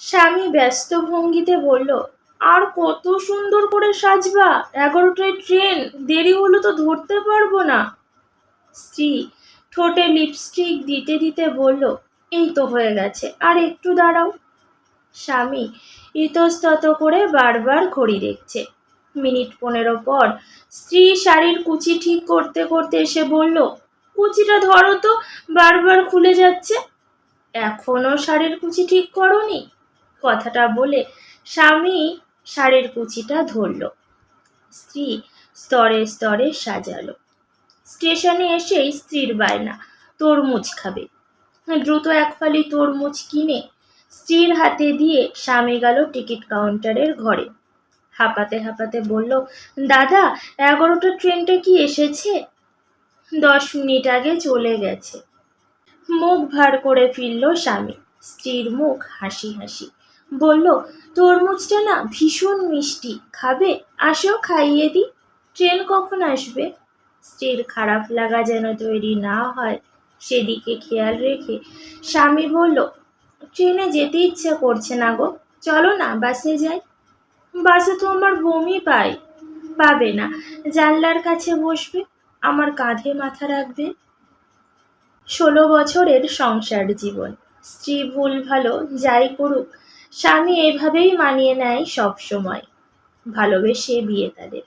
স্বামী ব্যস্ত ভঙ্গিতে বলল, আর কত সুন্দর করে সাজবা, 11টায় ট্রেন, দেরি হলো তো ধরতে পারবো না। স্ত্রী ঠোঁটে লিপস্টিক দিতে দিতে বলল, এই তো হয়ে গেছে, আর একটু দাঁড়াও। স্বামী ইতস্তত করে বারবার ঘড়ি দেখছে। মিনিট 15 পর স্ত্রী শাড়ির কুচি ঠিক করতে করতে এসে বলল, কুচিটা ধরো তো, বারবার খুলে যাচ্ছে। এখনো শাড়ির কুচি ঠিক করনি? কথাটা বলে স্বামী শাড়ির কুচিটা ধরল। স্ত্রী স্তরে স্তরে সাজালো। স্টেশনে এসেই স্ত্রীর বায়না, তরমুজ খাবে। দ্রুত এক ফালি তরমুজ কিনে স্ত্রীর হাতে দিয়ে স্বামী গেল টিকিট কাউন্টারের ঘরে। হাঁপাতে হাঁপাতে বলল, দাদা, 11টার ট্রেনটা কি এসেছে? 10 মিনিট আগে চলে গেছে। মুখ ভার করে ফিরল স্বামী। স্ত্রীর মুখ হাসি হাসি। বলল, তরমুজটা না ভীষণ মিষ্টি, খাবে? আসো খাইয়ে দি। ট্রেন কখন আসবে? স্ত্রীর খারাপ লাগা যেন তৈরি না হয় সেদিকে খেয়াল রেখে স্বামী বলল, ট্রেনে যেতে ইচ্ছে করছে না গো, চলো না বাসে যাই। বাসে তো আমার বমি পায়। পাবে না, জানলার কাছে বসবে, আমার কাঁধে মাথা রাখবে। 16 বছরের সংসার জীবন। স্ত্রী ভুল ভালো যাই করুক, স্বামী এভাবেই মানিয়ে নেয় সব সময়। ভালোবেসে বিয়ে তাদের।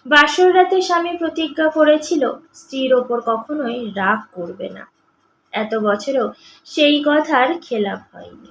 বাসর রাতে স্বামী প্রতিজ্ঞা করেছিল স্ত্রীর ওপর কখনোই রাগ করবে না। এত বছরেও সেই কথার খেলাপ হয়নি।